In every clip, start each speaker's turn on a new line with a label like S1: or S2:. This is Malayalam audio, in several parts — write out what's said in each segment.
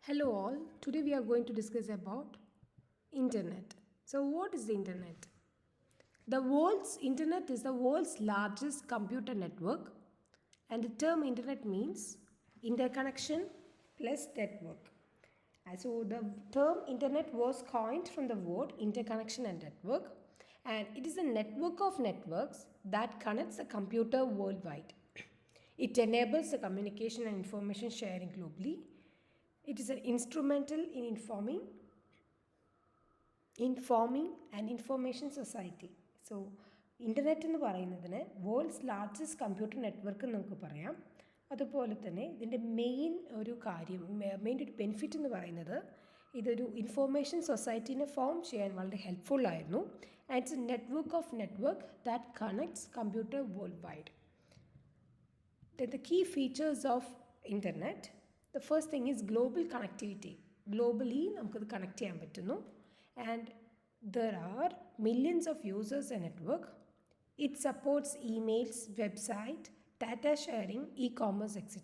S1: Hello all. Today we are going to discuss about internet. So what is the internet? The world's internet is the world's largest computer network, and the term internet means interconnection plus network. So the term internet was coined from the word interconnection and network, and it is a network of networks that connects the computer worldwide. It enables the communication and information sharing globally. It is an instrumental in informing and information society. So internet എന്ന് പറയുന്നതിന് വേൾഡ്സ് ലാർജസ്റ്റ് കമ്പ്യൂട്ടർ നെറ്റ്വർക്ക് എന്ന് നമുക്ക് പറയാം. അതുപോലെ തന്നെ ഇതിൻ്റെ മെയിൻ ഒരു ഒരു ബെനിഫിറ്റ് എന്ന് പറയുന്നത് ഇതൊരു ഇൻഫോർമേഷൻ സൊസൈറ്റീനെ ഫോം ചെയ്യാൻ വളരെ ഹെൽപ്ഫുള്ളായിരുന്നു. And it's a network of network that connects computer world wide. The key features of internet, the first thing is global connectivity. Globally നമുക്കത് കണക്ട് ചെയ്യാൻ പറ്റുന്നു. And there are millions of users in network. It supports emails, website, data sharing, e-commerce, etc.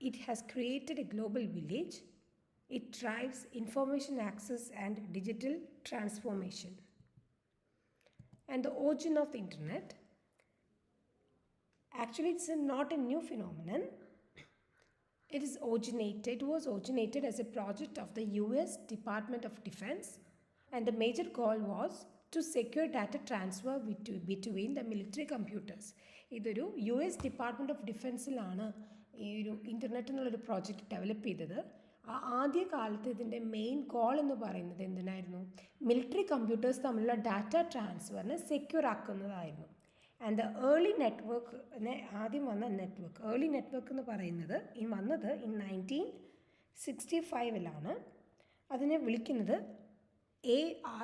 S1: It has created a global village. It drives information access and digital transformation. And the origin of the internet, actually it's not a new phenomenon. It was originated as a project of the US Department of Defense, and the major goal was to secure data transfer between the military computers. ഇതൊരു US ഡിപ്പാർട്ട്മെൻറ്റ് ഓഫ് ഡിഫൻസിലാണ് ഈ ഒരു ഇൻ്റർനെറ്റ് എന്നുള്ളൊരു പ്രോജക്റ്റ് ഡെവലപ്പ് ചെയ്തത്. ആദ്യ കാലത്ത് ഇതിൻ്റെ മെയിൻ ഗോൾ എന്ന് പറയുന്നത് എന്തിനായിരുന്നു? മിലിറ്ററി കമ്പ്യൂട്ടേഴ്സ് തമ്മിലുള്ള ഡാറ്റ ട്രാൻസ്ഫറിനെ സെക്യൂർ ആക്കുന്നതായിരുന്നു. ആൻഡ് ദ ഏർലി നെറ്റ്വർക്കിനെ ആദ്യം വന്ന ഏർലി നെറ്റ്വർക്ക് എന്ന് പറയുന്നത് വന്നത് 1965 അതിനെ വിളിക്കുന്നത്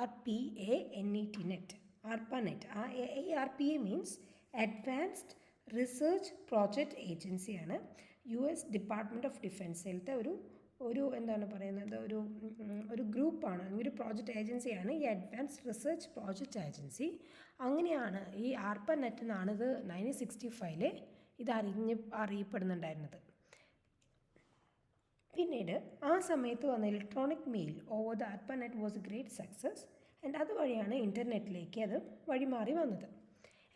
S1: ARPANET, ARPANET. ARPA means advanced research project ഏജൻസിയാണ്. US ഡിപ്പാർട്ട്മെൻറ്റ് ഓഫ് ഡിഫൻസിലത്തെ എന്താണ് പറയുന്നത് ഒരു ഗ്രൂപ്പാണ്, അല്ലെങ്കിൽ ഒരു പ്രോജക്റ്റ് ഏജൻസിയാണ് ഈ അഡ്വാൻസ്ഡ് റിസർച്ച് പ്രോജക്റ്റ് ഏജൻസി. അങ്ങനെയാണ് ഈ ARPANET എന്നാണ് ഇത് 1965 ഇത് അറിയപ്പെടുന്നുണ്ടായിരുന്നത്. പിന്നീട് ആ സമയത്ത് വന്ന electronic mail over the ARPANET was a great success. And അതുവഴിയാണ് ഇൻ്റർനെറ്റിലേക്ക് അത് വഴിമാറി വന്നത്.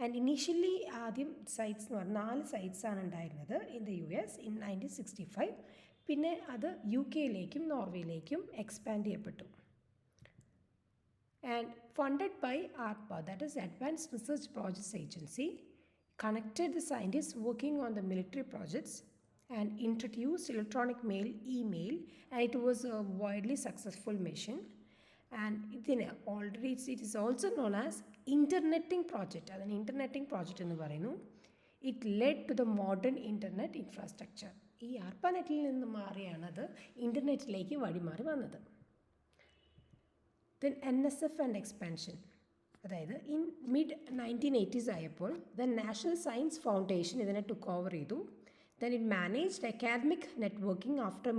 S1: ആൻഡ് ഇനീഷ്യലി ആദ്യം സൈറ്റ്സ് എന്ന് പറഞ്ഞാൽ 4 സൈറ്റ്സാണ് ഉണ്ടായിരുന്നത് ഇൻ ദ US ഇൻ 1965. പിന്നെ അത് UK നോർവേയിലേക്കും എക്സ്പാൻഡ് ചെയ്യപ്പെട്ടു. And funded by ARPA, that is Advanced Research Projects Agency, connected the scientists working on the military projects and introduced electronic mail, email, and it was a widely successful mission. And it is also known as interneting project. അതാണ് interneting project എന്ന് പറയുന്നു. It led to the modern internet infrastructure. ഈ ARPANETിൽ നിന്ന് മാറിയാണ് അത് ഇൻ്റർനെറ്റിലേക്ക് വഴിമാറി വന്നത്. ദെൻ NSF ആൻഡ് എക്സ്പാൻഷൻ, അതായത് ഇൻ മിഡ് 1980s ആയപ്പോൾ ദ നാഷണൽ സയൻസ് ഫൗണ്ടേഷൻ ഇതിനെ ടുക്ക് ഓവർ ചെയ്തു. Then it managed academic networking after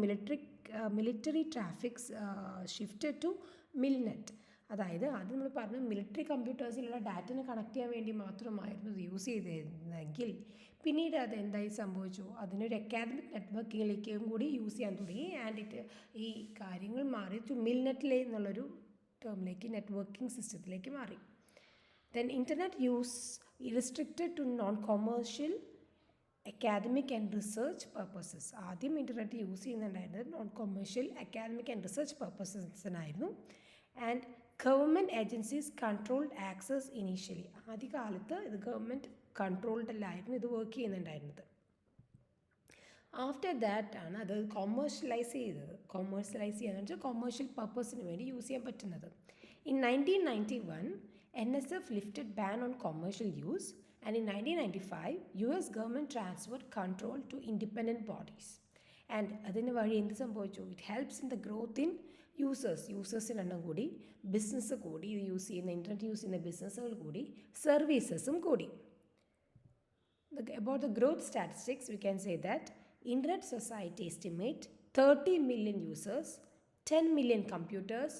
S1: military traffics shifted to MILNET. അതായത് ആദ്യം നമ്മൾ പറഞ്ഞു മിലിറ്ററി കമ്പ്യൂട്ടേഴ്സിലുള്ള ഡാറ്റനെ കണക്ട് ചെയ്യാൻ വേണ്ടി മാത്രമായിരുന്നു ഇത് യൂസ് ചെയ്തിരുന്നെങ്കിൽ പിന്നീട് അത് എന്തായി സംഭവിച്ചു, അതിനൊരു അക്കാദമിക് നെറ്റ്വർക്കിങ്ങിലേക്കും കൂടി യൂസ് ചെയ്യാൻ തുടങ്ങി. ആൻഡ് ഈ കാര്യങ്ങൾ മാറി ടു മിൽനെറ്റിലെ എന്നുള്ളൊരു ടേമിലേക്ക്, നെറ്റ്വർക്കിംഗ് സിസ്റ്റത്തിലേക്ക് മാറി. Then internet use restricted to non commercial academic and research purposes. ആദ്യം ഇൻ്റർനെറ്റ് യൂസ് ചെയ്യുന്നുണ്ടായിരുന്നത് നോൺ കൊമേഴ്ഷ്യൽ അക്കാദമിക് ആൻഡ് റിസർച്ച് പർപ്പസസിനായിരുന്നു. And government agencies controlled access initially. ആദ്യകാലത്ത് ഇത് ഗവൺമെൻറ് കൺട്രോൾഡിലായിരുന്നു ഇത് വർക്ക് ചെയ്യുന്നുണ്ടായിരുന്നത്. ആഫ്റ്റർ ദാറ്റ് ആണ് അത് കൊമേഴ്ഷ്യലൈസ് ചെയ്തത്. ചെയ്യുകയെന്ന് വെച്ചാൽ കൊമേഴ്ഷ്യൽ പർപ്പസിന് വേണ്ടി യൂസ് ചെയ്യാൻ പറ്റുന്നത്. In 1991 NSF lifted ban on commercial use. And in 1995 US government transfer control to independent bodies. And അതിന് വഴി എന്ത് സംഭവിച്ചു? It helps in the growth in യൂസേഴ്സിൻ്റെ എണ്ണം കൂടി, ബിസിനസ് കൂടി, ഇത് യൂസ് ചെയ്യുന്ന ഇൻ്റർനെറ്റ് യൂസ് ചെയ്യുന്ന ബിസിനസ്സുകൾ കൂടി, സർവീസസും കൂടി. About the growth statistics, we can say that Internet Society estimate 30 million users, 10 million computers,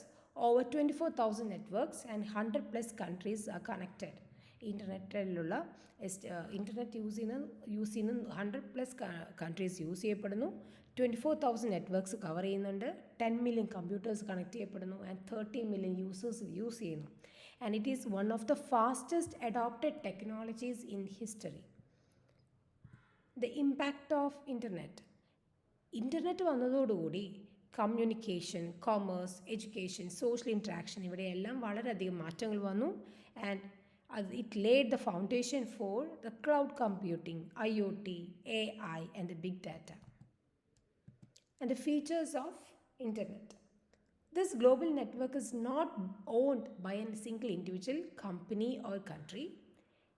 S1: over 24,000 networks, and 100 plus countries are connected. ഇൻ്റർനെറ്റിലുള്ള ഇൻ്റർനെറ്റ് യൂസ് ചെയ്യുന്ന 100+ കൺട്രീസ് യൂസ് ചെയ്യപ്പെടുന്നു. 24,000 നെറ്റ്വർക്ക്സ് കവർ ചെയ്യുന്നുണ്ട്, 10 മില്യൺ കമ്പ്യൂട്ടേഴ്സ് കണക്ട് ചെയ്യപ്പെടുന്നു, ആൻഡ് 30 മില്യൺ യൂസേഴ്സ് യൂസ് ചെയ്യുന്നു. And it is one of the fastest adopted technologies in history. The impact of internet. Internet വന്നതോടുകൂടി communication, commerce, education, social interaction ഇവിടെയെല്ലാം വളരെയധികം മാറ്റങ്ങൾ വന്നു. And it laid the foundation for the cloud computing, IoT, AI, and the big data. And the features of internet. This global network is not owned by a single individual, company, or country.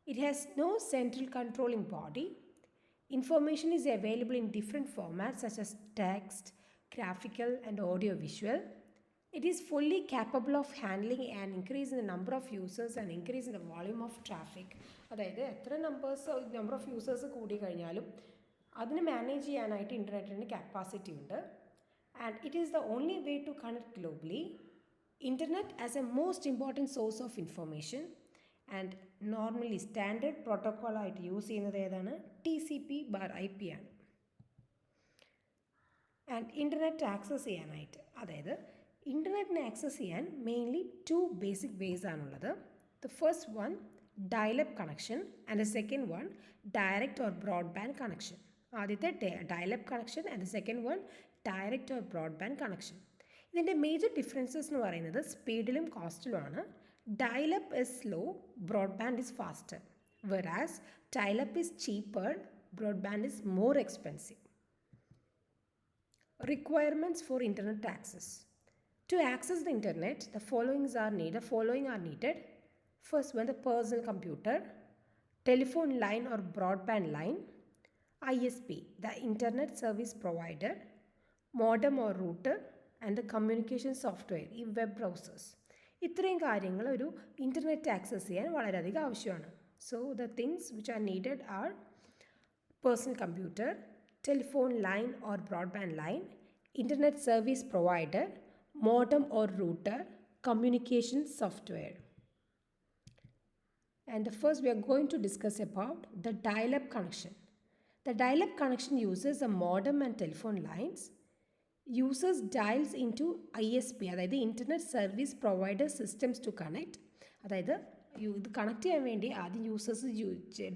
S1: It has no central controlling body. Information is available in different formats such as text, graphical, and audio visual. It is fully capable of handling an increase in the number of users and increase in the volume of traffic. അതായത് എത്ര നമ്പർ ഓഫ് യൂസേഴ്സ് കൂടി കഴിഞ്ഞാലും അതിന് മാനേജ് ചെയ്യാനായിട്ട് ഇൻ്റർനെറ്റിന് കപ്പാസിറ്റി ഉണ്ട്. And it is the only way to connect globally. Internet as a most important source of information. And normally standard പ്രോട്ടോക്കോളായിട്ട് യൂസ് ചെയ്യുന്നത് ഏതാണ്? TCP/IP ആണ്. ആൻഡ് ഇൻ്റർനെറ്റ് ആക്സസ് ചെയ്യാനായിട്ട്, അതായത് ഇൻ്റർനെറ്റിനെ ആക്സസ് ചെയ്യാൻ മെയിൻലി 2 ബേസിക് വേസ് ആണുള്ളത്. The first one dial up connection and the second one direct or broadband connection. ആദ്യത്തെ dial up connection and the second one direct or broadband connection. ഇതിൻ്റെ മേജർ ഡിഫറൻസസ് എന്ന് പറയുന്നത് സ്പീഡിലും കോസ്റ്റിലുമാണ്. Dial up is slow, broadband is faster. Whereas dial up is cheaper, broadband is more expensive. Requirements for internet access. To access the internet, the following are needed. First one, the personal computer, telephone line or broadband line, ISP, the internet service provider, modem or router, and the communication software, ഈ വെബ് ബ്രൗസേഴ്സ്. ഇത്രയും കാര്യങ്ങൾ ഒരു ഇൻ്റർനെറ്റ് ആക്സസ് ചെയ്യാൻ വളരെയധികം ആവശ്യമാണ്. So the things which are needed are personal computer, telephone line or broadband line, internet service provider, modem or router, communication software. And the first we are going to discuss about the dial-up connection. The dial-up connection uses a modem and telephone lines. Users dials into ISP, അതായത് internet service provider systems to connect. അതായത് ഇത് കണക്ട് ചെയ്യാൻ വേണ്ടി ആദ്യം യൂസേഴ്സ്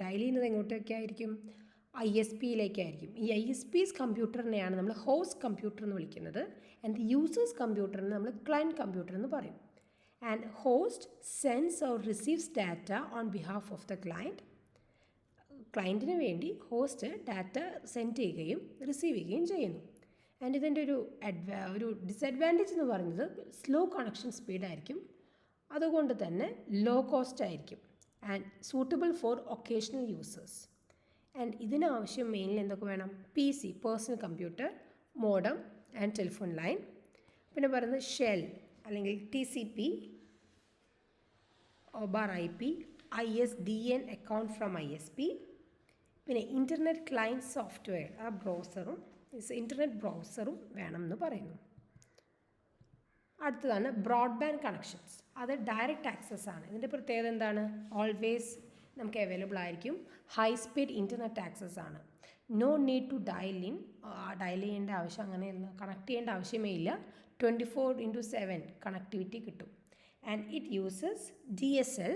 S1: ഡയൽ ചെയ്യുന്നത് എങ്ങോട്ടൊക്കെ ആയിരിക്കും? ISPയിലേക്കായിരിക്കും. ഈ ISP's കമ്പ്യൂട്ടറിനെയാണ് നമ്മൾ ഹോസ്റ്റ് കമ്പ്യൂട്ടർ എന്ന് വിളിക്കുന്നത്. ആൻഡ് യൂസേഴ്സ് കമ്പ്യൂട്ടറിന് നമ്മൾ ക്ലയൻറ്റ് കമ്പ്യൂട്ടർ എന്ന് പറയും. And host sends or receives data on behalf of the client. ക്ലയൻറ്റിന് വേണ്ടി ഹോസ്റ്റ് ഡാറ്റ സെൻഡ് ചെയ്യുകയും റിസീവ് ചെയ്യുകയും ചെയ്യുന്നു. ആൻഡ് ഇതിൻ്റെ ഒരു ഡിസഡ്വാൻറ്റേജ് എന്ന് പറയുന്നത് സ്ലോ കണക്ഷൻ സ്പീഡായിരിക്കും. അതുകൊണ്ട് തന്നെ ലോ കോസ്റ്റ് ആയിരിക്കും. And suitable for occasional users. And ഇതിനാവശ്യം മെയിൻലി എന്തൊക്കെ വേണം? PC, personal computer, modem and telephone line. പിന്നെ പറയുന്നത് ഷെൽ അല്ലെങ്കിൽ TCP/IP, ISDN account from ISP. പിന്നെ ഇൻ്റർനെറ്റ് ക്ലയൻറ്റ് സോഫ്റ്റ്വെയർ, ആ ബ്രൗസറും ഇൻ്റർനെറ്റ് ബ്രൗസറും വേണം എന്ന് പറയുന്നു. അടുത്തതാണ് ബ്രോഡ്ബാൻഡ് കണക്ഷൻസ്. അത് ഡയറക്റ്റ് ആക്സസ് ആണ്. ഇതിൻ്റെ പ്രത്യേകത എന്താണ്? ഓൾവേസ് നമുക്ക് അവൈലബിൾ ആയിരിക്കും. ഹൈ സ്പീഡ് ഇൻ്റർനെറ്റ് ആക്സസ് ആണ്. നോ നീഡ് ടു ഡയൽ ചെയ്യേണ്ട ആവശ്യം, അങ്ങനെ കണക്ട് ചെയ്യേണ്ട ആവശ്യമേ ഇല്ല. 24/7 കണക്ടിവിറ്റി കിട്ടും. And it uses DSL,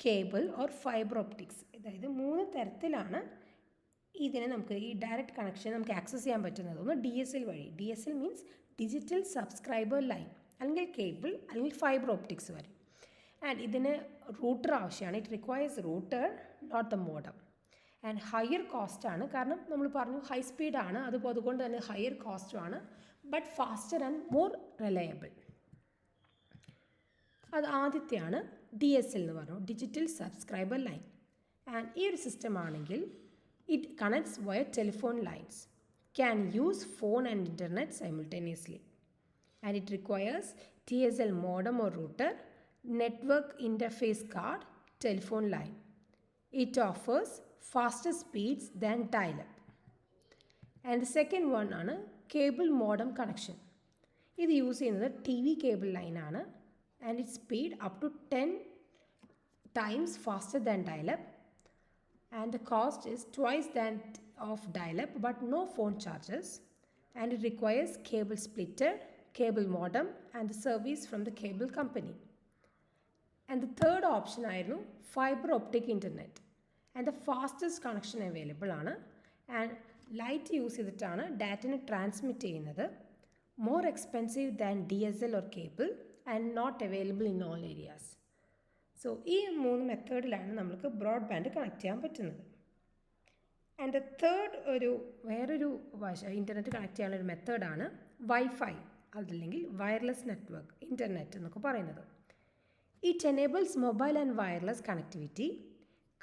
S1: cable or fibre optics. അതായത് 3 തരത്തിലാണ് ഇതിനെ നമുക്ക് ഈ ഡയറക്റ്റ് കണക്ഷൻ നമുക്ക് ആക്സസ് ചെയ്യാൻ പറ്റുന്നത്. ഒന്ന് DSL വഴി. DSL means digital subscriber line, അല്ലെങ്കിൽ കേബിൾ, അല്ലെങ്കിൽ ഫൈബർ ഒപ്റ്റിക്സ് വരെ. ആൻഡ് ഇതിന് റൂട്ടർ ആവശ്യമാണ്. It requires router, not the modem. And higher cost ആണ്, കാരണം നമ്മൾ പറഞ്ഞു ഹൈ സ്പീഡാണ്, അതുകൊണ്ട് തന്നെ ഹയർ കോസ്റ്റുമാണ്. But faster and more reliable. അത് ആദ്യത്തെയാണ് DSL എന്ന് പറഞ്ഞു, ഡിജിറ്റൽ സബ്സ്ക്രൈബർ ലൈൻ. ആൻഡ് ഈ ഒരു സിസ്റ്റം ആണെങ്കിൽ it connects via telephone lines, can use phone and internet simultaneously. And it requires DSL modem or router, network interface card, telephone line. It offers faster speeds than dial-up. And the second one ആണ് cable modem connection. ഇത് യൂസ് ചെയ്യുന്നത് TV cable line ആണ്. And its speed up to 10 times faster than dial-up. And the cost is twice that of dial-up, but no phone charges. and it requires cable splitter, cable modem and the service from the cable company. And the third option ആയിരുന്നു fiber optic internet. And the fastest connection available ആണ്. And light യൂസ് ചെയ്തിട്ടാണ് ഡാറ്റനെ ട്രാൻസ്മിറ്റ് ചെയ്യുന്നത്. More expensive than DSL or cable and not available in all areas. So ഈ 3 മെത്തേഡിലാണ് നമുക്ക് ബ്രോഡ്ബാൻഡ് കണക്ട് ചെയ്യാൻ പറ്റുന്നത്. ആൻഡ് ദ തേർഡ് വേറൊരു ഇൻ്റർനെറ്റ് കണക്ട് ചെയ്യാനുള്ളൊരു മെത്തേഡാണ് വൈഫൈ, അതല്ലെങ്കിൽ വയർലെസ് നെറ്റ്വർക്ക് ഇൻ്റർനെറ്റ് എന്നൊക്കെ പറയുന്നത്. It enables mobile and wireless connectivity,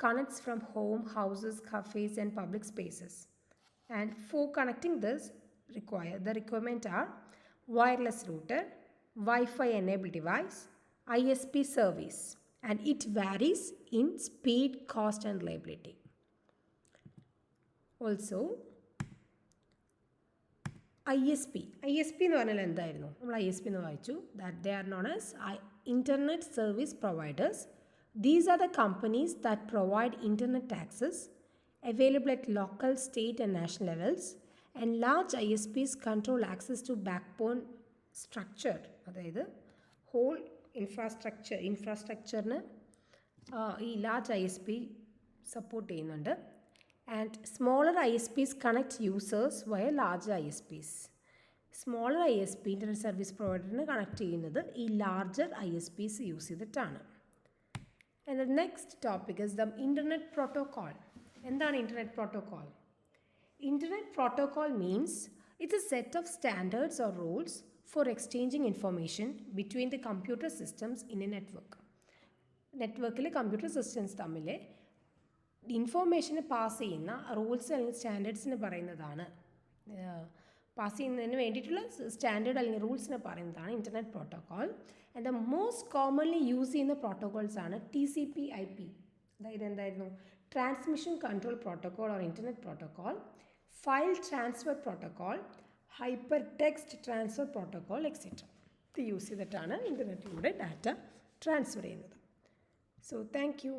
S1: connects from home, houses, cafes and public spaces. And for connecting this, the requirement are wireless router, Wi-Fi enabled device, ISP service, and it varies in speed, cost and reliability. Also, ISP എന്ന് പറഞ്ഞാൽ എന്തായിരുന്നു? നമ്മൾ ISP എന്ന് വായിച്ചു. That they are known as Internet Service Providers. These are the companies that provide internet access available at local, state and national levels, and large ISPs control access to backbone structure, അതായത് whole ഇൻഫ്രാസ്ട്രക്ചറിന് ഈ ലാർജ് ISP സപ്പോർട്ട് ചെയ്യുന്നുണ്ട്. And smaller ISPs connect users via large ISPs. Smaller ISP internet service പ്രൊവൈഡറിന് കണക്ട് ചെയ്യുന്നത് ഈ ലാർജർ ISPs യൂസ് ചെയ്തിട്ടാണ്. And the next topic is the Internet Protocol. എന്താണ് Internet Protocol? Internet Protocol means it's a set of standards or rules for exchanging information between the computer systems in a network. നെറ്റ്വർക്കിൽ കമ്പ്യൂട്ടർ സിസ്റ്റംസ് തമ്മിൽ ഇൻഫോർമേഷന് പാസ് ചെയ്യുന്ന റൂൾസ് അല്ലെങ്കിൽ സ്റ്റാൻഡേർഡ്സിന് പറയുന്നതാണ്, പാസ് ചെയ്യുന്നതിന് വേണ്ടിയിട്ടുള്ള സ്റ്റാൻഡേർഡ് അല്ലെങ്കിൽ റൂൾസിനെ പറയുന്നതാണ് internet protocol. And the most commonly use ചെയ്യുന്ന പ്രോട്ടോക്കോൾസ് ആണ് TCP/IP, അതായത് എന്തായിരുന്നു transmission control protocol or internet protocol, file transfer protocol, hyper text transfer protocol etcetera. ഇത് യൂസ് ചെയ്തിട്ടാണ് ഇൻ്റർനെറ്റിലൂടെ ഡാറ്റ ട്രാൻസ്ഫർ ചെയ്യുന്നത്. So thank you.